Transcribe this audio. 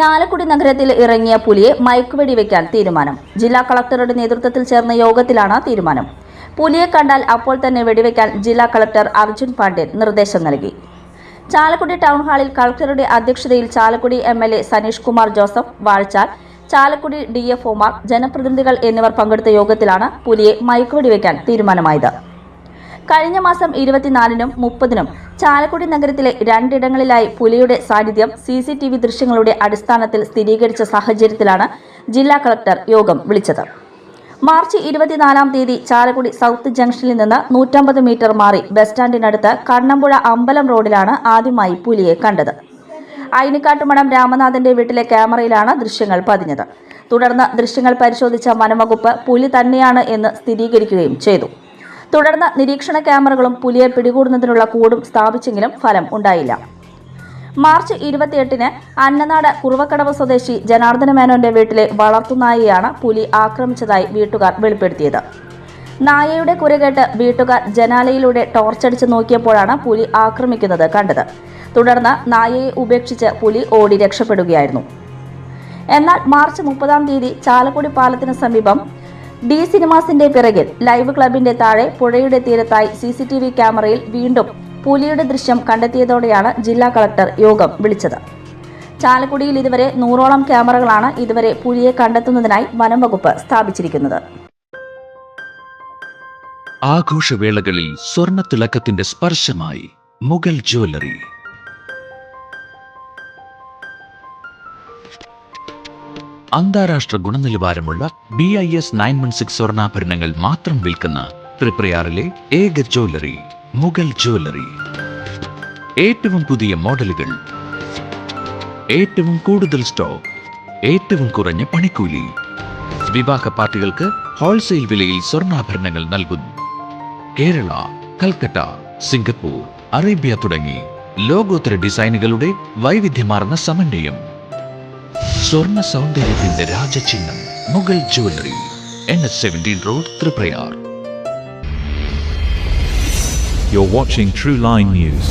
ചാലക്കുടി നഗരത്തിൽ ഇറങ്ങിയ പുലിയെ മയക്കുവെടി വയ്ക്കാൻ തീരുമാനം. ജില്ലാ കളക്ടറുടെ നേതൃത്വത്തിൽ ചേർന്ന യോഗത്തിലാണ് തീരുമാനം. പുലിയെ കണ്ടാൽ അപ്പോൾ തന്നെ വെടിവെക്കാൻ ജില്ലാ കളക്ടർ അർജുൻ പാണ്ഡ്യൻ നിർദ്ദേശം നൽകി. ചാലക്കുടി ടൗൺ ഹാളിൽ കളക്ടറുടെ അധ്യക്ഷതയിൽ ചാലക്കുടി MLA സനീഷ് കുമാർ ജോസഫ്, വാഴച്ചാൽ, ചാലക്കുടി DFOമാർ, ജനപ്രതിനിധികൾ എന്നിവർ പങ്കെടുത്ത യോഗത്തിലാണ് പുലിയെ മയക്കുവെടി വയ്ക്കാൻ തീരുമാനമായത്. കഴിഞ്ഞ മാസം 24-നും 30-നും ചാലക്കുടി നഗരത്തിലെ 2 ഇടങ്ങളിലായി പുലിയുടെ സാന്നിധ്യം CCTV ദൃശ്യങ്ങളുടെ അടിസ്ഥാനത്തിൽ സ്ഥിരീകരിച്ച സാഹചര്യത്തിലാണ് ജില്ലാ കളക്ടർ യോഗം വിളിച്ചത്. മാർച്ച് 24-ാം തീയതി ചാലക്കുടി സൗത്ത് ജംഗ്ഷനിൽ നിന്ന് 150 മീറ്റർ മാറി ബസ് സ്റ്റാൻഡിനടുത്ത് കണ്ണമ്പുഴ അമ്പലം റോഡിലാണ് ആദ്യമായി പുലിയെ കണ്ടത്. അയിനിക്കാട്ടുമഠം രാമനാഥന്റെ വീട്ടിലെ ക്യാമറയിലാണ് ദൃശ്യങ്ങൾ പതിഞ്ഞത്. തുടർന്ന് ദൃശ്യങ്ങൾ പരിശോധിച്ച വനംവകുപ്പ് പുലി തന്നെയാണ് എന്ന് സ്ഥിരീകരിക്കുകയും ചെയ്തു. തുടർന്ന് നിരീക്ഷണ ക്യാമറകളും പുലിയെ പിടികൂടുന്നതിനുള്ള കൂടും സ്ഥാപിച്ചെങ്കിലും ഫലം ഉണ്ടായില്ല. മാർച്ച് 28-ന് അന്നനാട് കുറുവക്കടവ് സ്വദേശി ജനാർദ്ദന മേനോന്റെ വീട്ടിലെ വളർത്തുനായയെയാണ് പുലി ആക്രമിച്ചതായി വീട്ടുകാർ വെളിപ്പെടുത്തിയത്. നായയുടെ കുരകേട്ട് വീട്ടുകാർ ജനാലയിലൂടെ ടോർച്ചടിച്ച് നോക്കിയപ്പോഴാണ് പുലി ആക്രമിക്കുന്നത് കണ്ടത്. തുടർന്ന് നായയെ ഉപേക്ഷിച്ച് പുലി ഓടി രക്ഷപ്പെടുകയായിരുന്നു. എന്നാൽ മാർച്ച് 30-ാം തീയതി ചാലക്കുടി പാലത്തിന് സമീപം D സിനിമാസിന്റെ പിറകിൽ ലൈവ് ക്ലബിന്റെ താഴെ പുഴയുടെ തീരത്തായി CCTV ക്യാമറയിൽ വീണ്ടും പുലിയുടെ ദൃശ്യം കണ്ടെത്തിയതോടെയാണ് ജില്ലാ കളക്ടർ യോഗം വിളിച്ചത്. ചാലക്കുടിയിൽ ഇതുവരെ 100ഓളം ക്യാമറകളാണ് ഇതുവരെ പുലിയെ കണ്ടെത്തുന്നതിനായി വനംവകുപ്പ് സ്ഥാപിച്ചിരിക്കുന്നത്. ആഘോഷവേളകളിൽ സ്വർണ്ണ തിളക്കത്തിന്റെ സ്പർശമായി മുഗൾ ജ്വല്ലറി. അന്താരാഷ്ട്ര ഗുണനിലവാരമുള്ള BIS 916 സ്വർണ്ണാഭരണങ്ങൾ മാത്രം വിൽക്കുന്ന തൃപ്രയാറിലെ ഏക ജ്വല്ലറി മുഗൾ ജ്വല്ലറി. ഏറ്റവും പുതിയ മോഡലുകൾ, ഏറ്റവും കൂടുതൽ സ്റ്റോക്ക്, ഏറ്റവും കുറഞ്ഞ പണിക്കൂലി. വിവാഹ പാർട്ടികൾക്ക് ഹോൾസെയിൽ വിലയിൽ സ്വർണ്ണാഭരണങ്ങൾ നൽകുന്നു. കേരള, കൽക്കട്ട, സിംഗപ്പൂർ, അറേബ്യ തുടങ്ങി ലോകോത്തര ഡിസൈനുകളുടെ വൈവിധ്യമാർന്ന സമന്വയം. സ്വർണ്ണ സൗന്ദര്യത്തിന്റെ രാജചിഹ്നം Mughal jewellery, NH17 road, Triprayar. You're watching True Line News.